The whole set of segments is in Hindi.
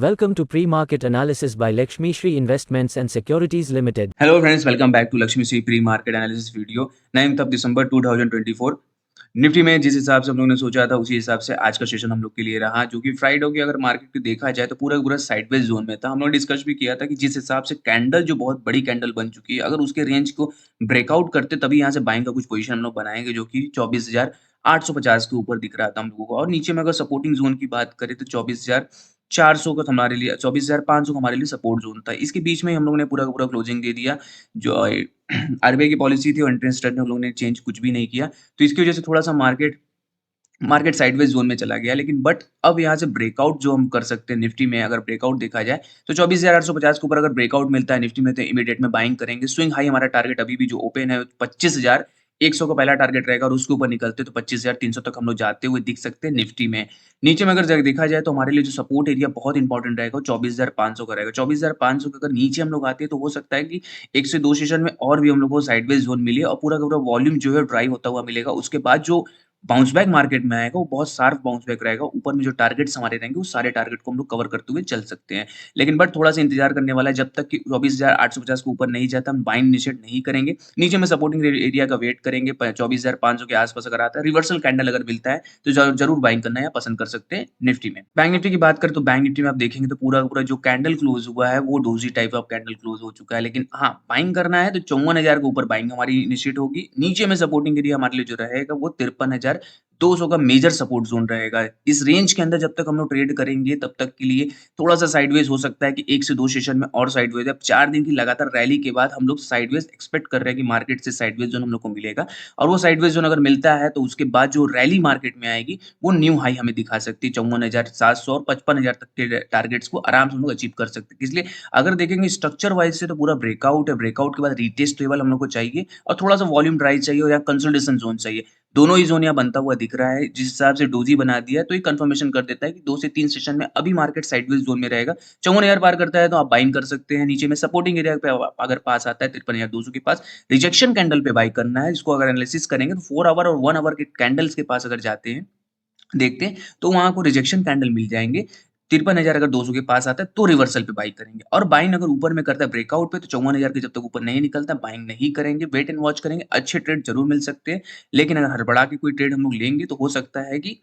Welcome to Pre-Market Analysis by Lakshmi Shri Investments and Securities Limited. Hello friends, welcome back to Lakshmi Shri pre-market analysis video 9th of December 2024। Nifty में जिस हिसाब से हम लोगों ने सोचा था उसी हिसाब से आज का सेशन हम लोग के लिए रहा, जो कि फ्राइडे की अगर मार्केट को देखा जाए तो पूरा पूरा साइडवेज जोन में था। हम लोग ने डिस्कस भी किया था कि जिस हिसाब से कैंडल जो बहुत बड़ी कैंडल बन चुकी है, अगर उसके रेंज को ब्रेकआउट करते तभी यहाँ से बाइंग का कुछ पोजीशन हम लोग बनाएंगे, जो कि 24,850 के ऊपर दिख रहा था हम लोगों को। और नीचे में अगर सपोर्टिंग जोन की बात करें तो 24,400 का हमारे लिए 24,500 का हमारे लिए सपोर्ट जोन था। इसके बीच में हम लोगों ने पूरा का पूरा क्लोजिंग दे दिया। जो आरबीआई की पॉलिसी थी और इंटरेस्ट रेट में हम लोगों ने चेंज कुछ भी नहीं किया, तो इसकी वजह से थोड़ा सा मार्केट मार्केट साइडवेज जोन में चला गया। लेकिन बट अब यहाँ से ब्रेकआउट जो हम कर सकते हैं निफ्टी में, अगर ब्रेकआउट देखा जाए तो 24,850 के ऊपर अगर ब्रेकआउट मिलता है निफ्टी में तो इमीडिएट में बाइंग करेंगे। स्विंग हाई हमारा टारगेट अभी भी जो ओपन है 25,100 का पहला टारगेट रहेगा, और उसके ऊपर निकलते तो 25,300 तक हम लोग जाते हुए दिख सकते हैं निफ्टी में। नीचे में अगर देखा जाए तो हमारे लिए जो सपोर्ट एरिया बहुत इंपॉर्टेंट रहेगा 24,500 का रहेगा। 24,500 के अगर नीचे हम लोग आते हैं तो हो सकता है कि एक से दो सेशन में और भी हम लोग को साइडवेज जोन मिले और पूरा का पूरा वॉल्यूम जो है ड्राइव होता हुआ मिलेगा। उसके बाद जो बाउंस बैक मार्केट में आएगा वो बहुत शार्प बाउंस बैक रहेगा। ऊपर में जो टारगेट्स हमारे रहेंगे उस सारे टारगेट को हम लोग कवर करते हुए चल सकते हैं। लेकिन बट थोड़ा सा इंतजार करने वाला है, जब तक कि 24,850 के ऊपर नहीं जाता हम बाइंग इनिशिएट नहीं करेंगे। नीचे में सपोर्टिंग एरिया का वेट करेंगे। 24,500 के आसपास अगर आता है, रिवर्सल कैंडल अगर मिलता है तो जरूर बाइंग करना या पसंद कर सकते हैं निफ्टी में। बैंक निफ्टी की बात करें तो बैंक निफ्टी में आप देखेंगे तो पूरा पूरा जो कैंडल क्लोज हुआ है वो doji type of candle close हो चुका है। लेकिन हाँ, बाइंग करना है तो 54,000 के ऊपर बाइंग हमारी इनिशिएट होगी। नीचे में सपोर्टिंग एरिया हमारे लिए जो रहेगा वो 53,200 का मेजर सपोर्ट जोन रहेगा। इस रेंज के अंदर जब तक हम लोग ट्रेड करेंगे तब तक के लिए थोड़ा सा साइडवेज हो सकता है कि एक से दो सेशन में और साइडवेज। अब 4 दिन की लगातार रैली के बाद हम लोग साइडवेज एक्सपेक्ट कर रहे हैं कि मार्केट से साइडवेज जोन हम लोग को मिलेगा, और वो साइडवेज जोन अगर मिलता है तो उसके बाद जो रैली मार्केट में आएगी वो न्यू हाई हमें दिखा सकती है। 54,700 और 55,000 तक के टारगेट्स को आराम से हम लोग अचीव कर सकते हैं। इसलिए अगर देखेंगे स्ट्रक्चर वाइज से तो पूरा ब्रेकआउट है। ब्रेकआउट के बाद रीटेस्ट लेवल हम लोग को चाहिए और थोड़ा सा वॉल्यूम ड्राइव चाहिए और यहाँ कंसोलिडेशन जोन चाहिए। दोनों ही जोन यहाँ बनता हुआ दिख रहा है। जिस हिसाब से डोजी बना दिया है तो ये कंफर्मेशन कर देता है कि 2 से 3 सेशन में अभी मार्केट साइडवेज जोन में रहेगा। 54,000 पार करता है तो आप बाइंग कर सकते हैं। नीचे में सपोर्टिंग एरिया पे अगर पास आता है 53,200 के पास, रिजेक्शन कैंडल पे बाई करना है। इसको अगर एनालिसिस करेंगे तो 4 आवर और 1 आवर के कैंडल्स के पास अगर जाते हैं, देखते हैं तो वहां को रिजेक्शन कैंडल मिल जाएंगे। 53,000 अगर 200 के पास आता है तो रिवर्सल पे बाई करेंगे, और बाइंग अगर ऊपर में करता है ब्रेकआउट पे तो 54,000 के जब तक ऊपर नहीं निकलता बाइंग नहीं करेंगे, वेट एंड वॉच करेंगे। अच्छे ट्रेड जरूर मिल सकते हैं, लेकिन अगर हड़बड़ा के कोई ट्रेड हम लोग लेंगे तो हो सकता है कि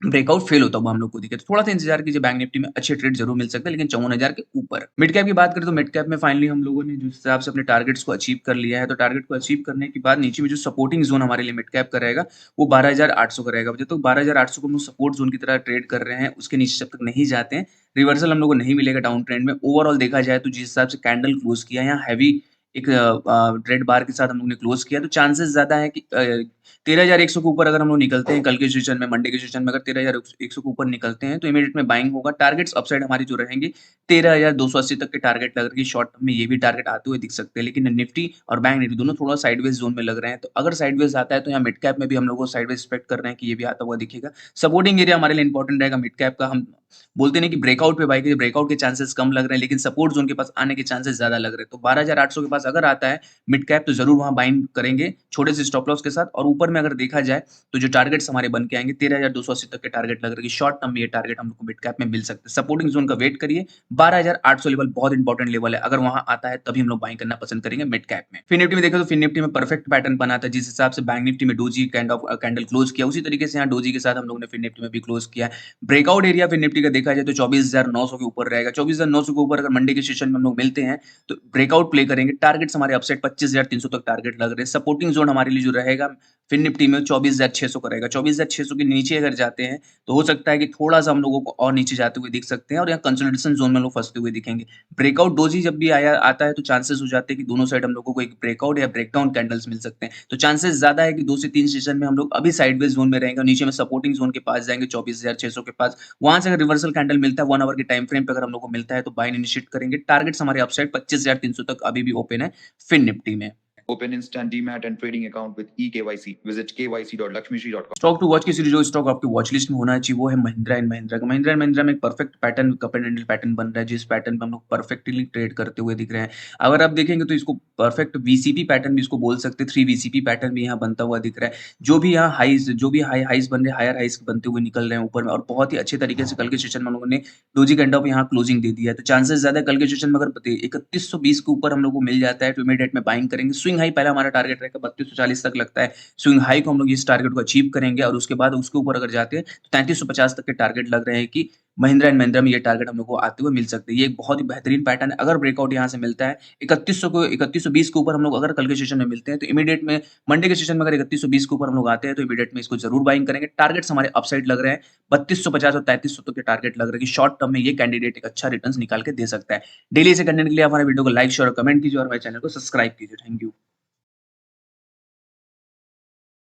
ब्रेकआउट फेल होता हुआ हम लोग को दिखे। तो थोड़ा सा इंतजार कीजिए, बैंक निफ्टी में अच्छे ट्रेड जरूर मिल सकते हैं लेकिन 54,000 के ऊपर। मिड कैप की बात करें तो मिड कैप में फाइनली हम लोगों ने जिस हिसाब से अपने टारगेट्स को अचीव कर लिया है, तो टारगेट को अचीव करने के बाद नीचे में जो सपोर्टिंग जोन हमारे लिए मिड कैप का रहेगा वो 12,800 का रहेगा। जब तक 12,800 को हम लोग सपोर्ट जोन की तरह ट्रेड कर रहे हैं, उसके नीचे जब तक नहीं जाते हैं रिवर्सल हम लोग को नहीं मिलेगा डाउन ट्रेंड में। ओवरऑल देखा जाए तो जिस हिसाब से कैंडल क्लोज किया यहाँ हैवी एक रेड बार के साथ हम लोग ने क्लोज किया, तो चांसेस ज्यादा है कि 13,100 के ऊपर अगर हम लोग निकलते हैं कल के सेशन में, मंडे के सेशन में अगर 13,100 के ऊपर निकलते हैं तो इमीडिएट में बाइंग होगा। टारगेट्स अपसाइड हमारी जो रहेंगे 13,280 तक के टारगेट लग रही है। शॉर्ट टर्म में ये भी टारगेट आते हुए दिख सकते हैं, लेकिन निफ्टी और बैंक निफ्टी दोनों थोड़ा साइडवेज जोन में लग रहे हैं। तो अगर साइडवेज आता है तो यहाँ मिड कैप में भी हम लोग को साइडवेज एक्सपेक्ट कर रहे हैं कि ये भी आता हुआ दिखेगा। सपोर्टिंग एरिया हमारे लिए इंपॉर्टेंट रहेगा मिड कैप का। हम बोलते नहीं कि ब्रेकआउट पे बाई कीजिए, ब्रेकआउट के चांसेस कम लग रहे हैं लेकिन सपोर्ट जोन के पास आने के चांसेस ज्यादा लग रहे हैं। तो 12,800 के पास अगर आता है मिड कैप तो जरूर वहां बाइंग करेंगे छोटे से स्टॉप लॉस के साथ। और ऊपर में अगर देखा जाए तो जो टारगेट्स हमारे बन के आएंगे 13,280 तक के टारगेट लग रहे हैं। शॉर्ट टर्म में ये टारगेट हम लोग को मिड कैप में मिल सकते हैं। सपोर्टिंग जोन का वेट करिए, 12,800 लेवल बहुत इंपॉर्टेंट लेवल है। अगर वहां आता है तभी हम लोग बाइंग करना पसंद करेंगे मिड कैप में। फिन निफ्टी में देखो तो फिन निफ्टी में परफेक्ट पैटर्न बना था। जिस हिसाब से बैंक निफ्टी में doji kind of candle close किया, उसी तरीके से यहाँ डोजी के साथ हम लोग ने फिन निफ्टी में भी क्लोज किया। ब्रेकआउट एरिया फिन निफ्टी का देखा जाए तो 24,900 के ऊपर रहेगा। 24,900 के ऊपर अगर मंडे के सेशन में हम लोग मिलते हैं तो ब्रेकआउट प्ले करेंगे। टारगेट्स हमारे अपसेट 25,300 तक टारगेट लग रहे हैं। सपोर्टिंग जोन हमारे लिए जो रहेगा फिन निफ्टी में 24,600 का रहेगा। 24,600 के नीचे अगर जाते हैं तो हो सकता है कि थोड़ा सा हम लोगों को और नीचे जाते हुए दिख सकते हैं, और यहाँ कंसोलिडेशन जोन में लोग फंसते हुए दिखेंगे। ब्रेकआउट डोजी जब भी आता है तो चांसेस हो जाते हैं कि दोनों साइड हम लोगों को एक ब्रेकआउट या ब्रेकडाउन कैंडल्स मिल सकते हैं। तो चांसेस ज्यादा है कि 2 से 3 सेशन में हम लोग अभी साइडवेज जोन में रहेंगे और नीचे में सपोर्टिंग जोन के पास जाएंगे 24,600 के पास। वहां से अगर रिवर्सल कैंडल मिलता है 1 आवर के टाइम फ्रेम पे अगर हम लोग को मिलता है तो बाइंग इनिशिएट करेंगे। टारगेट्स हमारे अपसाइड 25,300 तक अभी भी ओपन है फिन निफ्टी में। Open instant demat and trading account with eKYC. Visit kyc.lakshmishri.com. Stock to watch की सीरीज जो स्टॉक आपकी वॉच लिस्ट में होना चाहिए वो है महिंद्रा एंड महिंद्रा का। महिंद्रा एंड महिंद्रा में एक perfect pattern cup and handle pattern बन रहा है, जिस पैटर्न पे हम लोग परफेक्टली ट्रेड करते हुए दिख रहे हैं। अगर आप देखेंगे तो इसको परफेक्ट वीसीपी पैटर्न भी इसको बोल सकते हैं, 3 वीसीपी पैटर्न भी यहाँ बनता हुआ दिख रहा है। जो भी यहाँ हाईज जो भी हाईज बन रहे हैं, हायर हाईज बनते हुए निकल रहे हैं ऊपर में, और बहुत ही अच्छे तरीके से कल के सेशन में हम लोगों ने डोजी कैंडल पे यहाँ क्लोजिंग दे दिया है। तो चांसेस ज्यादा है कल के सेशन में अगर 3120 के ऊपर हम लोग को मिल जाता है तो इमीडिएट में बाइंग करेंगे। स्विंग हाई पहला हमारा टारगेट रहेगा 3240 तक लगता है। स्विंग हाई को हम लोग इस टारगेट को अचीव करेंगे और उसके बाद उसके ऊपर अगर जाते हैं तो 3350 तक के टारगेट लग रहे हैं कि महिंद्रा एंड महिंद्रा में ये टारगेट हम लोग को आते हुए मिल सकते हैं। ये एक बहुत ही बेहतरीन पैटर्न है। अगर ब्रेकआउट यहाँ से मिलता है 3120 के ऊपर हम लोग अगर कल के सेशन में मिलते हैं तो इमीडिएट में मंडे के सेशन में अगर 3120 के ऊपर हम लोग आते हैं तो इमीडिएट में इसको जरूर बाइंग करेंगे। टारगेट्स हमारे अपसाइड लग रहे हैं 3250 और 3300 तक के टारगेट लग रहे हैं कि शॉर्ट टर्म में ये कैंडिडेट एक अच्छा रिटर्न निकाल के दे सकता है। डेली से कंटेंट के लिए हमारे वीडियो को लाइक शेयर और कमेंट कीजिए और हमारे चैनल को सब्सक्राइब कीजिए। Thank you.